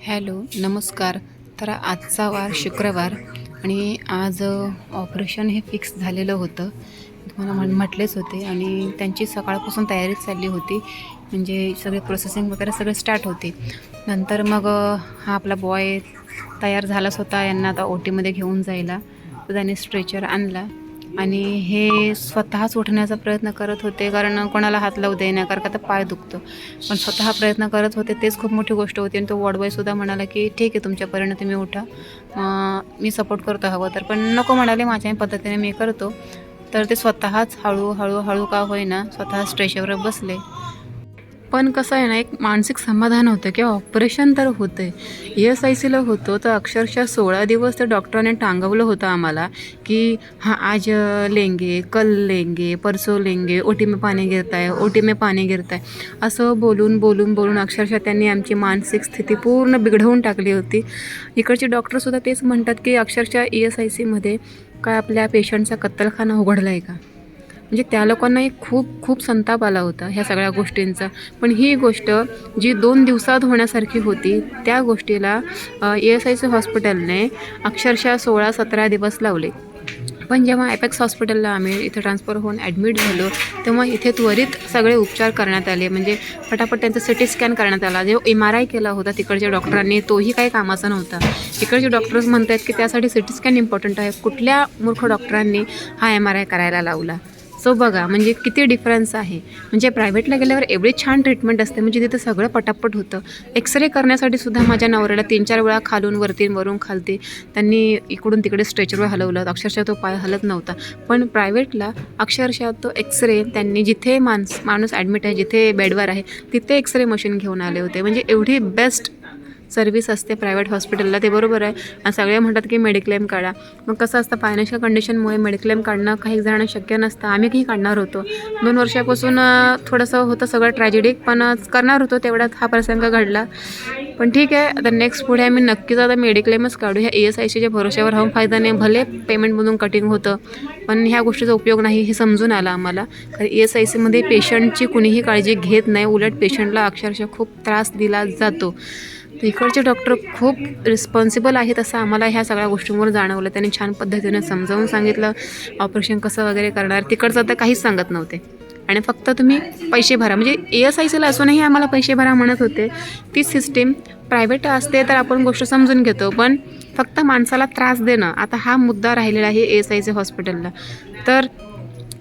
Hello, नमस्कार. तर आजचा वार शुक्रवार आणि आज ऑपरेशन हे फिक्स झालेलं होतं. तुम्हाला म्हटलेच होते आणि त्यांची सकाळपासून तयारीच चालली होती. म्हणजे सगळे प्रोसेसिंग वगैरे सगळं स्टार्ट होते. नंतर मग हा आपला बॉय तयार झालाच होता यांना आता ओटीमध्ये घेऊन जायला. तर त्याने स्ट्रेचर आणला आणि हे स्वतःच उठण्याचा प्रयत्न करत होते, कारण कोणाला हात लावू देणार, कारण का तर पाय दुखतो. पण स्वतः प्रयत्न करत होते, तेच खूप मोठी गोष्ट होती. आणि तो वॉर्डबॉयसुद्धा म्हणाला की ठीक आहे, तुमच्या परीने तुम्ही उठा, मी सपोर्ट करतो हवं तर. पण नको म्हणाले, माझ्या पद्धतीने मी करतो. तर ते स्वतःच हळू का होईना स्वतः स्ट्रेचरवर बसले. पण कसं आहे ना, एक मानसिक समाधान होतं की ऑपरेशन तर होतं आहे. ESICला होतो तर अक्षरशः 16 दिवस तर डॉक्टरांनी टांगवलं होतं आम्हाला की हाँ आज लेंगे, कल लेंगे, परसों लेंगे, ओटी में पाणी गिरता है, ओटी में पाणी गिरता है, असं बोलून अक्षरशः त्यांनी आमची मानसिक स्थिती पूर्ण बिघडवून टाकली होती. इकडचे डॉक्टरसुद्धा तेच म्हणतात की अक्षरशः ESICमध्ये काय आपल्या पेशंटचा कत्तलखाना उघडला आहे का. म्हणजे त्या लोकांनाही खूप संताप आला होता ह्या सगळ्या गोष्टींचा. पण ही गोष्ट जी 2 दिवसात होण्यासारखी होती, त्या गोष्टीला ESIC हॉस्पिटलने अक्षरशः 16-17 दिवस लावले. पण जेव्हा ॲपेक्स हॉस्पिटलला आम्ही इथे ट्रान्सफर होऊन ॲडमिट झालो, तेव्हा इथे त्वरित सगळे उपचार करण्यात आले. म्हणजे फटाफट त्यांचं CT स्कॅन करण्यात आला. जो MRI केला होता तिकडच्या डॉक्टरांनी, तोही काही कामाचा नव्हता. इकडचे डॉक्टर्स म्हणत आहेत की त्यासाठी CT स्कॅन इम्पॉर्टंट आहे. कुठल्या मूर्ख डॉक्टरांनी हा MRI करायला लावला. सो बघा म्हणजे किती डिफरन्स आहे. म्हणजे प्रायव्हेटला गेल्यावर एवढी छान ट्रीटमेंट असते, म्हणजे तिथं सगळं पटापट होतं. एक्सरे करण्यासाठी सुद्धा माझ्या नवऱ्याला 3-4 वेळा खालून वरून खालती त्यांनी इकडून तिकडे स्ट्रेचरवर हलवलं. अक्षरशः तो पाय हलत नव्हता. पण प्रायव्हेटला अक्षरशः तो एक्सरे त्यांनी जिथे माणूस ॲडमिट आहे, जिथे बेडवर आहे, तिथे एक्सरे मशीन घेऊन आले होते. म्हणजे एवढी बेस्ट सर्व्हिस असते प्रायव्हेट हॉस्पिटलला, ते बरोबर आहे. आणि सगळे म्हणतात की मेडिक्लेम काढा. मग कसं असतं, फायनान्शियल कंडिशनमुळे मेडिक्लेम काढणं काही जणांना शक्य नसतं. आम्हीही काढणार होतो. 2 वर्षापासून थोडंसं होतं सगळं ट्रॅजेडिक, पण करणार होतो तेवढ्यात हा प्रसंग घडला. पण ठीक आहे, आता नेक्स्ट पुढे आम्ही नक्कीच आता मेडिक्लेमच काढू. ह्या ESICच्या भरोश्यावर राहून फायदा नाही. भले पेमेंटमधून कटिंग होतं, पण ह्या गोष्टीचा उपयोग नाही हे समजून आलं आम्हाला. कारण ESICमध्ये पेशंटची कुणीही काळजी घेत नाही, उलट पेशंटला अक्षरशः खूप त्रास दिला जातो. तर इकडचे डॉक्टर खूप रिस्पॉन्सिबल आहेत असं आम्हाला ह्या सगळ्या गोष्टींवर जाणवलं. त्यांनी छान पद्धतीने समजावून सांगितलं ऑपरेशन कसं वगैरे करणार. तिकडचं तर काहीच सांगत नव्हते आणि फक्त तुम्ही पैसे भरा. म्हणजे ESICला असूनही आम्हाला पैसे भरा म्हणत होते. ती सिस्टीम प्रायव्हेट असते तर आपण गोष्ट समजून घेतो, पण फक्त माणसाला त्रास देणं, आता हा मुद्दा राहिलेला आहे ESIC हॉस्पिटलला. तर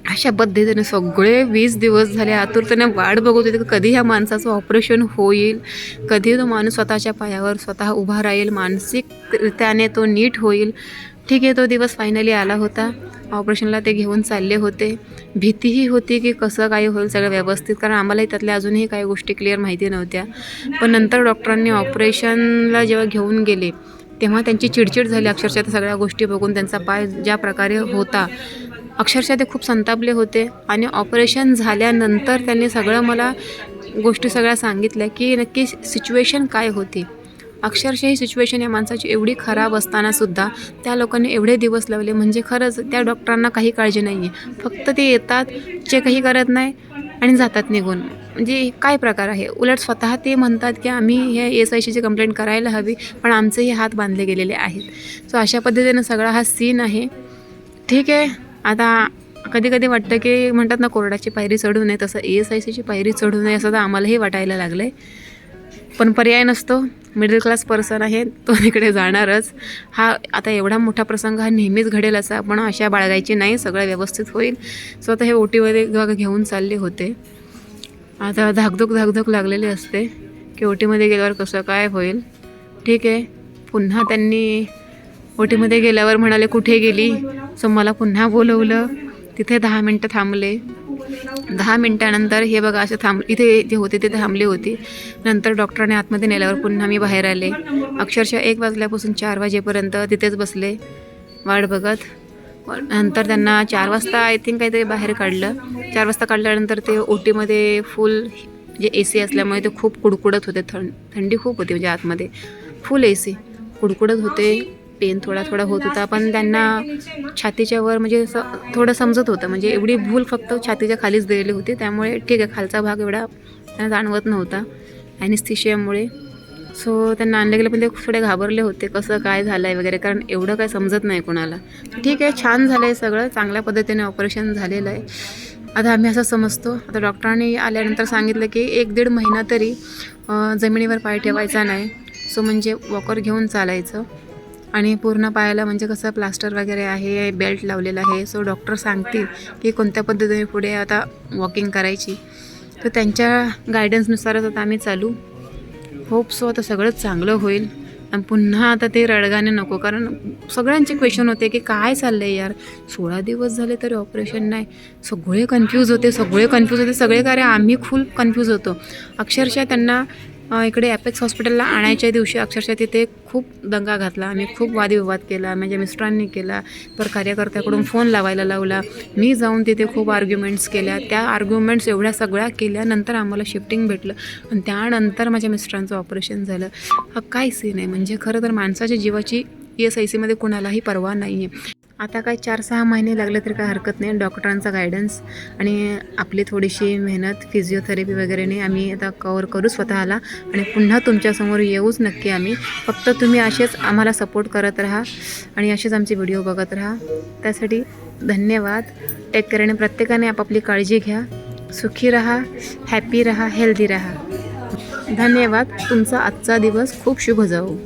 अशा पद्धतीने सगळे 20 दिवस झाले आतुरतेने वाट बघत होते की कधी ह्या माणसाचं ऑपरेशन होईल, कधी तो माणूस स्वतःच्या पायावर स्वतः उभा राहील, मानसिकरित्याने तो नीट होईल. ठीक आहे, तो दिवस फायनली आला होता. ऑपरेशनला ते घेऊन चालले होते. भीतीही होती की कसं काय होईल सगळं व्यवस्थित, कारण आम्हालाही त्यातल्या अजूनही काही गोष्टी क्लिअर माहिती नव्हत्या. पण नंतर डॉक्टरांनी ऑपरेशनला जेव्हा घेऊन गेले तेव्हा त्यांची चिडचिड झाली अक्षरशः त्या सगळ्या गोष्टी बघून. त्यांचा पाय ज्या प्रकारे होता, अक्षरशः ते खूप संतापले होते. आणि ऑपरेशन झाल्यानंतर त्यांनी सगळं मला गोष्टी सगळ्या सांगितल्या की नक्की सिच्युएशन काय होती. अक्षरशः ही सिच्युएशन या माणसाची एवढी खराब असतानासुद्धा त्या लोकांनी एवढे दिवस लावले. म्हणजे खरंच त्या डॉक्टरांना काही काळजी नाही आहे. फक्त ते येतात, चेकही करत नाही आणि जातात निघून. म्हणजे काय प्रकार आहे. उलट स्वतः ते म्हणतात की आम्ही ह्या ESICची कंप्लेंट करायला हवी, पण आमचेही हात बांधले गेलेले आहेत. सो अशा पद्धतीनं सगळा हा सीन आहे. ठीक आहे, आता कधी वाटतं की म्हणतात ना, कोर्टाची पायरी चढू नये, तसं ESICची पायरी चढू नये असं तर आम्हालाही वाटायला लागलं आहे. पण पर्याय नसतो. मिडल क्लास पर्सन आहे, तो तिकडे जाणारच. हा आता एवढा मोठा प्रसंग हा नेहमीच घडेल असं आपण आशा बाळगायची नाही. सगळं व्यवस्थित होईल. सो आता हे ओटीमध्ये घेऊन चालले होते. आता धाकधूक लागलेली असते की ओटीमध्ये गेल्यावर कसं काय होईल. ठीक आहे, पुन्हा त्यांनी ओटीमध्ये गेल्यावर म्हणाले कुठे गेली. सो मला पुन्हा बोलवलं. तिथे 10 मिनटं थांबले. 10 मिनटानंतर हे बघा असे इथे जे होते तिथे थांबली होती. नंतर डॉक्टरांनी आतमध्ये नेल्यावर पुन्हा मी बाहेर आले. अक्षरशः 1 वाजल्यापासून 4 वाजेपर्यंत तिथेच बसले वाट बघत. नंतर त्यांना 4 वाजता आय थिंक काहीतरी बाहेर काढलं. 4 वाजता काढल्यानंतर ते ओटीमध्ये फुल जे AC असल्यामुळे ते खूप कुडकुडत होते. थंडी खूप होती म्हणजे आतमध्ये फुल AC कुडकुडत होते. पेन थोडा होत होता, पण त्यांना छातीच्या वर म्हणजे असं थोडं समजत होतं. म्हणजे एवढी भूल फक्त छातीच्या खालीच दिलेली होती, त्यामुळे ठीक आहे, खालचा भाग एवढा त्यांना जाणवत नव्हता ॲनेस्थीशियामुळे. सो त्यांना आणलं गेलं, पण ते थोडे घाबरले होते कसं काय झालं आहे वगैरे, कारण एवढं काय समजत नाही कोणाला. ठीक आहे, छान झालं आहे सगळं, चांगल्या पद्धतीने ऑपरेशन झालेलं आहे. आता आम्ही असं समजतो, आता डॉक्टरांनी आल्यानंतर सांगितलं की 1-1.5 महिना तरी जमिनीवर पाय ठेवायचा नाही. सो म्हणजे वॉकर घेऊन चालायचं आणि पूर्ण पायाला म्हणजे कसं प्लास्टर वगैरे आहे, बेल्ट लावलेला आहे. सो डॉक्टर सांगतील की कोणत्या पद्धतीने पुढे आता वॉकिंग करायची. तर त्यांच्या गायडन्सनुसारच आता आम्ही चालू. होप सो आता सगळंच चांगलं होईल. आणि पुन्हा आता ते रडगाणे नको, कारण सगळ्यांचे क्वेश्चन होते की काय चाललं आहे यार, 16 दिवस झाले तरी ऑपरेशन नाही. सगळे कन्फ्यूज होते. सगळे कार्य आम्ही फुल कन्फ्यूज होतो. अक्षरशः त्यांना इकडे ॲपेक्स हॉस्पिटलला आणायच्या दिवशी अक्षरशः तिथे खूप दंगा घातला. आम्ही खूप वादविवाद केला, माझ्या मिस्टरांनी केला, तर कार्यकर्त्याकडून फोन लावायला लावला. मी जाऊन तिथे खूप आर्ग्युमेंट्स केल्या. त्या आर्ग्युमेंट्स एवढ्या सगळ्या केल्यानंतर आम्हाला शिफ्टिंग भेटलं आणि त्यानंतर माझ्या मिस्टरांचं ऑपरेशन झालं. हा काय सीन आहे, म्हणजे खरं तर माणसाच्या जीवाची ESICमध्ये कोणालाही पर्वा नाही आहे. आता काय 4-6 महिने लागले तरी काय हरकत नाही. डॉक्टरांचा गायडन्स आणि आपली थोडीशी मेहनत, फिजिओथेरपी वगैरेने आम्ही आता कवर करू स्वतःला आणि पुन्हा तुमच्यासमोर येऊच नक्की आम्ही. फक्त तुम्ही असेच आम्हाला सपोर्ट करत राहा आणि असेच आमचे व्हिडिओ बघत राहा. त्यासाठी धन्यवाद. टेक केअर आणि प्रत्येकाने आपापली काळजी घ्या. सुखी राहा, हॅपी राहा, हेल्दी राहा. धन्यवाद. तुमचा आजचा दिवस खूप शुभ जावो.